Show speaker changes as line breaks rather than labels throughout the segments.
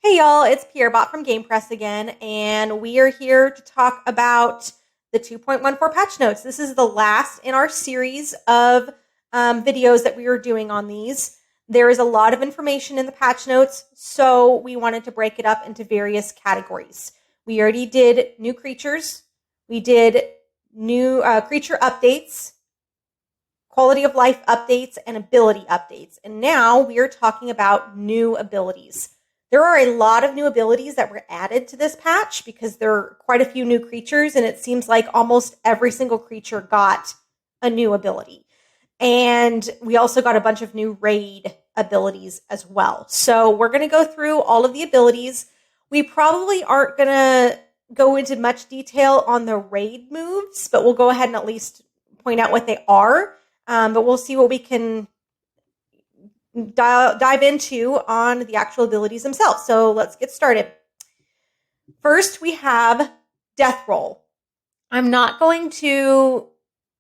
Hey y'all, it's Pierre Bot from Game Press again, and we are here to talk about the 2.14 patch notes. This is the last in our series of videos that we are doing on these. There is a lot of information in the patch notes, so we wanted to break it up into various categories. We already did new creatures, we did new creature updates, quality of life updates, and ability updates. And now we are talking about new abilities. There are a lot of new abilities that were added to this patch because there are quite a few new creatures, and it seems like almost every single creature got a new ability. And we also got a bunch of new raid abilities as well. So we're going to go through all of the abilities. We probably aren't going to go into much detail on the raid moves, but we'll go ahead and at least point out what they are. But we'll see what we can dive into on the actual abilities themselves. So let's get started. First, we have Deathroll. I'm not going to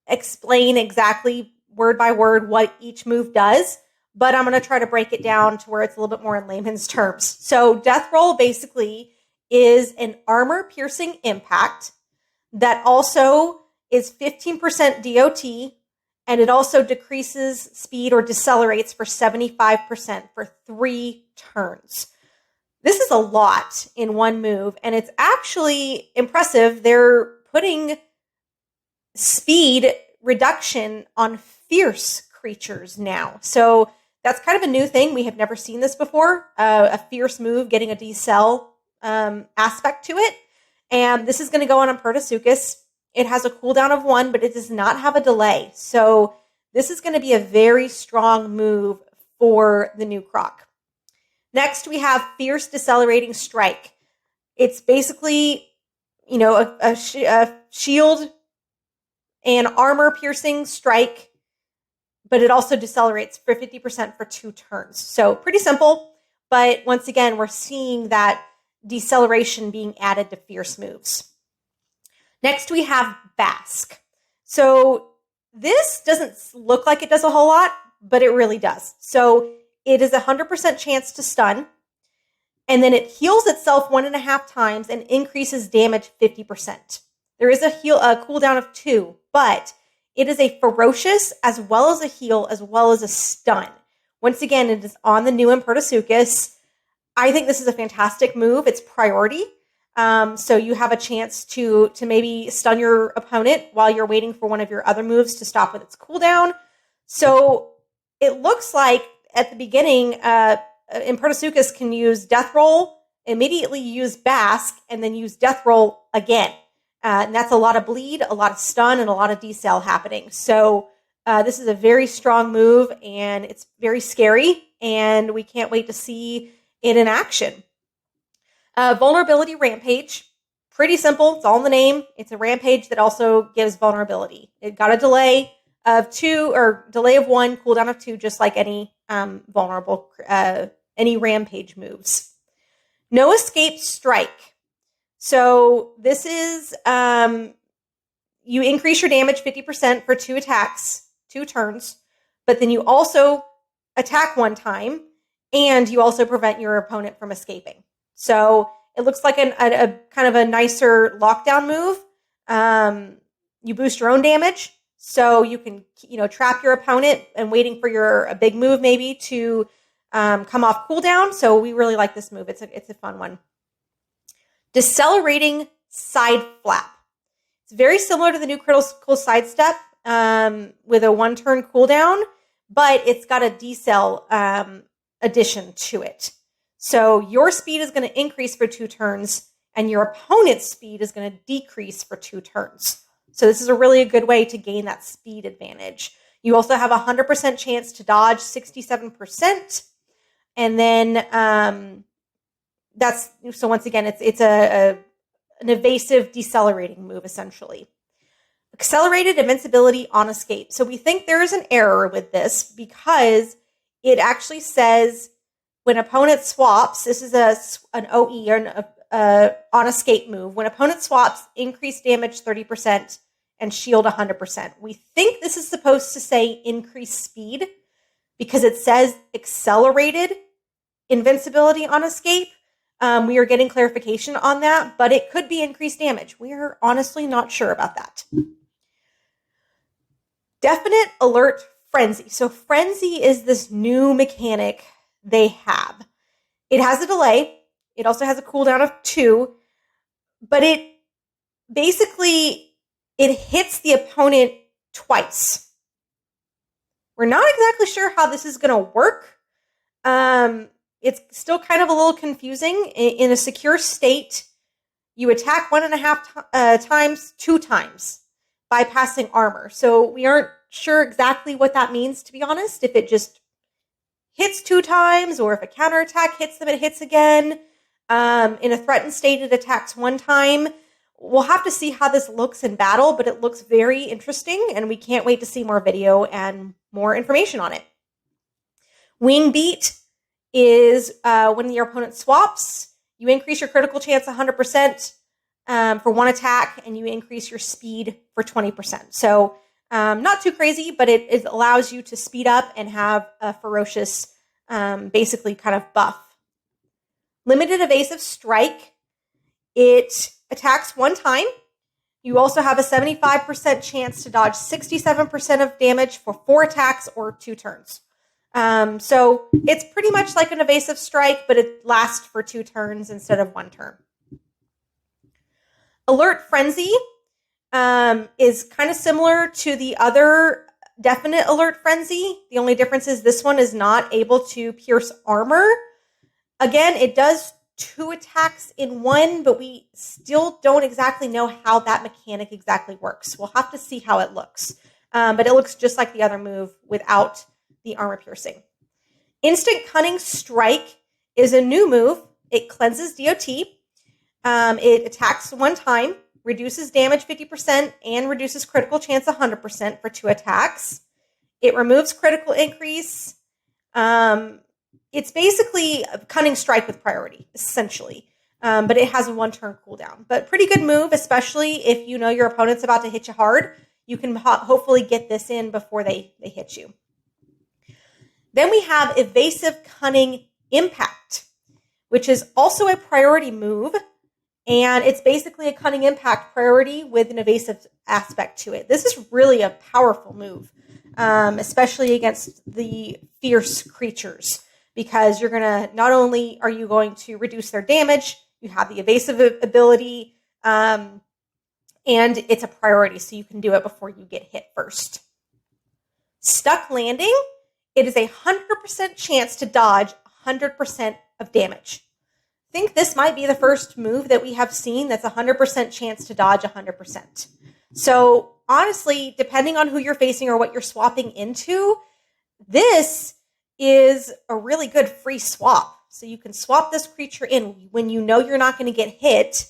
explain exactly word by word what each move does, but I'm going to try to break it down to where it's a little bit more in layman's terms. So Deathroll basically is an armor-piercing impact that also is 15% DOT, and it also decreases speed or decelerates for 75% for 3 turns. This is a lot in one move, and it's actually impressive. They're putting speed reduction on fierce creatures now. So that's kind of a new thing. We have never seen this before, a fierce move getting a decel aspect to it. And this is going to go on Pertusuchus. It has a cooldown of 1, but it does not have a delay. So this is going to be a very strong move for the new Croc. Next, we have Fierce Decelerating Strike. It's basically, a shield and armor-piercing strike, but it also decelerates for 50% for 2 turns. So pretty simple, but once again, we're seeing that deceleration being added to fierce moves. Next, we have Bask. So this doesn't look like it does a whole lot, but it really does. So it is a 100% chance to stun, and then it heals itself 1.5 times and increases damage 50%. There is a cooldown of 2, but it is a ferocious as well as a heal as well as a stun. Once again, it is on the new Pertusuchus. I think this is a fantastic move. It's priority. So you have a chance to maybe stun your opponent while you're waiting for one of your other moves to stop with its cooldown. So it looks like at the beginning, Pertusuchus can use Deathroll, immediately use Bask, and then use Deathroll again. And that's a lot of bleed, a lot of stun, and a lot of decel happening. So this is a very strong move, and it's very scary, and we can't wait to see it in action. Vulnerability Rampage. Pretty simple. It's all in the name. It's a Rampage that also gives vulnerability. It got a delay of 2 or delay of 1, cooldown of 2, just like any any Rampage moves. No Escape Strike. So this is you increase your damage 50% for 2 attacks, 2 turns, but then you also attack 1 time, and you also prevent your opponent from escaping. So it looks like a kind of a nicer lockdown move. You boost your own damage, so you can trap your opponent and waiting for a big move maybe to come off cooldown. So we really like this move. It's a fun one. Decelerating Sideflap. It's very similar to the new critical sidestep with a 1-turn cooldown, but it's got a decel addition to it. So your speed is going to increase for 2 turns, and your opponent's speed is going to decrease for 2 turns. So this is a good way to gain that speed advantage. You also have a 100% chance to dodge 67%. And then so once again, it's an evasive decelerating move, essentially. Accelerated Invincibility on Escape. So we think there is an error with this because it actually says when opponent swaps, this is an OE or an on escape move. When opponent swaps, increase damage 30% and shield 100%. We think this is supposed to say increase speed because it says accelerated invincibility on escape, We are getting clarification on that, but it could be increased damage. We are honestly not sure about that. Definite Alert Frenzy. So Frenzy is this new mechanic they have. It has a delay. It also has a cooldown of 2, but it hits the opponent twice. We're not exactly sure how this is going to work. It's still kind of a little confusing. In a secure state, you attack 1.5 times, 2 times, bypassing armor. So we aren't sure exactly what that means, to be honest. If it just hits 2 times, or if a counterattack hits them, it hits again. In a threatened state, it attacks 1 time. We'll have to see how this looks in battle, but it looks very interesting, and we can't wait to see more video and more information on it. Wing Beat is when your opponent swaps, you increase your critical chance 100% for 1 attack, and you increase your speed for 20%. So not too crazy, but it allows you to speed up and have a ferocious, basically kind of buff. Limited Evasive Strike. It attacks 1 time. You also have a 75% chance to dodge 67% of damage for 4 attacks or 2 turns. So it's pretty much like an Evasive Strike, but it lasts for 2 turns instead of 1 turn. Alert Frenzy is kind of similar to the other Definite Alert Frenzy. The only difference is this one is not able to pierce armor. Again, it does 2 attacks in 1, but we still don't exactly know how that mechanic exactly works. We'll have to see how it looks. But it looks just like the other move without the armor piercing. Instant Cunning Strike is a new move. It cleanses DOT. It attacks 1 time, reduces damage 50%, and reduces critical chance 100% for 2 attacks. It removes critical increase. It's basically a Cunning Strike with priority, essentially. But it has a 1 turn cooldown. But pretty good move, especially if you know your opponent's about to hit you hard. You can hopefully get this in before they hit you. Then we have Evasive Cunning Impact, which is also a priority move. And it's basically a Cunning Impact priority with an evasive aspect to it. This is really a powerful move, especially against the fierce creatures, because you're going to, not only are you going to reduce their damage, you have the evasive ability, and it's a priority, so you can do it before you get hit first. Stuck Landing, it is a 100% chance to dodge 100% of damage. I think this might be the first move that we have seen that's 100% chance to dodge 100%. So honestly, depending on who you're facing or what you're swapping into, this is a really good free swap. So you can swap this creature in when you know you're not going to get hit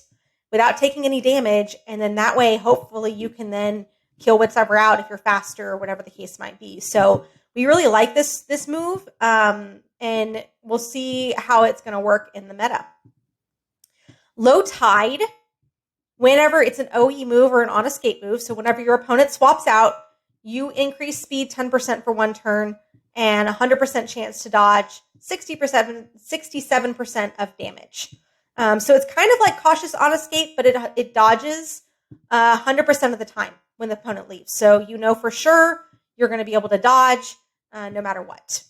without taking any damage, and then that way, hopefully, you can then kill whatever out if you're faster or whatever the case might be. So we really like this move, and we'll see how it's going to work in the meta. Low Tide, whenever it's an OE move or an on-escape move, so whenever your opponent swaps out, you increase speed 10% for 1 turn and 100% chance to dodge 67% of damage. So it's kind of like Cautious On-Escape, but it dodges 100% of the time when the opponent leaves. So you know for sure you're going to be able to dodge no matter what.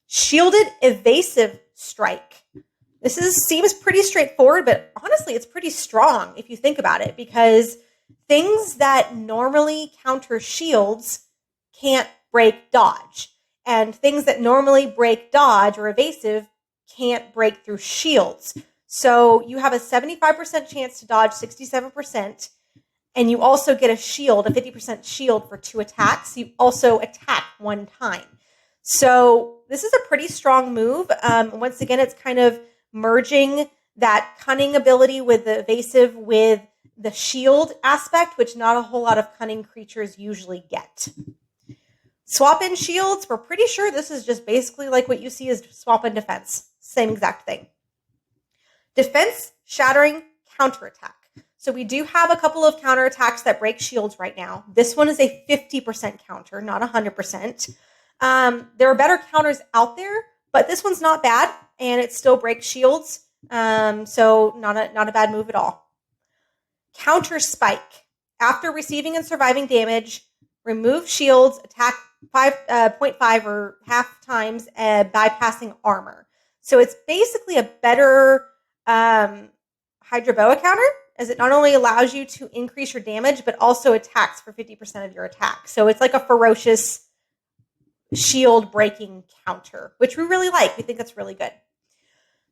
Shielded Evasive Strike. This seems pretty straightforward, but honestly, it's pretty strong if you think about it, because things that normally counter shields can't break dodge, and things that normally break dodge or evasive can't break through shields. So you have a 75% chance to dodge 67%, and you also get a shield, a 50% shield for 2 attacks. You also attack 1 time. So this is a pretty strong move. Once again, it's kind of merging that cunning ability with the evasive with the shield aspect, which not a whole lot of cunning creatures usually get. Swap in shields, we're pretty sure this is just basically like what you see as swap in defense. Same exact thing. Defense, Shattering, Counterattack. So we do have a couple of counterattacks that break shields right now. This one is a 50% counter, not 100%. There are better counters out there, but this one's not bad, and it still breaks shields. So not a bad move at all. Counter Spike. After receiving and surviving damage, remove shields, attack 0.5 or half times, bypassing armor. So it's basically a better Hydra Boa counter, as it not only allows you to increase your damage, but also attacks for 50% of your attack. So it's like a ferocious shield breaking counter, which we really like. We think that's really good.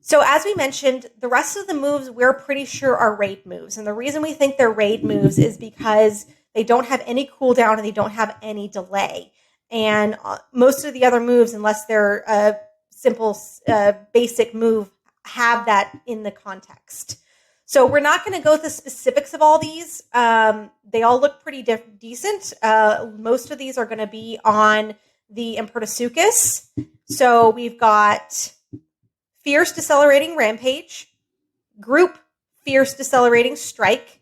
So as we mentioned, the rest of the moves we're pretty sure are raid moves. And the reason we think they're raid moves is because they don't have any cooldown and they don't have any delay. And most of the other moves, unless they're a simple basic move, have that in the context. So we're not going to go with the specifics of all these. They all look pretty decent. Most of these are going to be on the Impertisuchus. So we've got Fierce Decelerating Rampage, Group Fierce Decelerating Strike,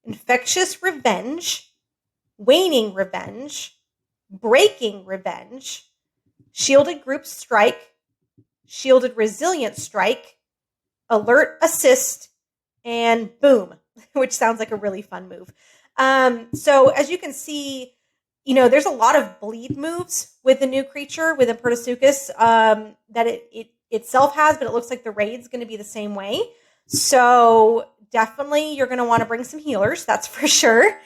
Infectious Revenge, Waning Revenge, Breaking Revenge, Shielded Group Strike, Shielded Resilient Strike, Alert Assist, and Boom, which sounds like a really fun move. So as you can see, there's a lot of bleed moves with the new creature, with Impertisuchus, that it itself has, but it looks like the raid's going to be the same way. So definitely you're going to want to bring some healers, that's for sure.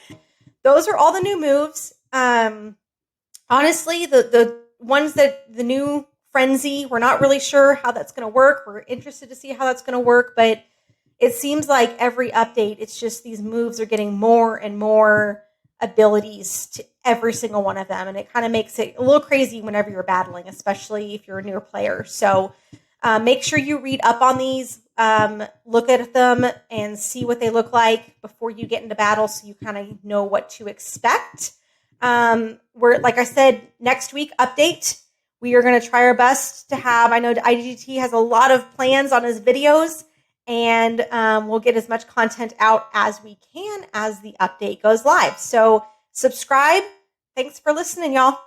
Those are all the new moves. Honestly, the ones that the new Frenzy, we're not really sure how that's going to work. We're interested to see how that's going to work, but it seems like every update, it's just these moves are getting more and more abilities to every single one of them. And it kind of makes it a little crazy whenever you're battling, especially if you're a newer player. So make sure you read up on these, look at them and see what they look like before you get into battle, so you kind of know what to expect. We're, like I said, next week update, we are going to try our best to have, I know IGT has a lot of plans on his videos, and we'll get as much content out as we can as the update goes live. So subscribe. Thanks for listening, y'all.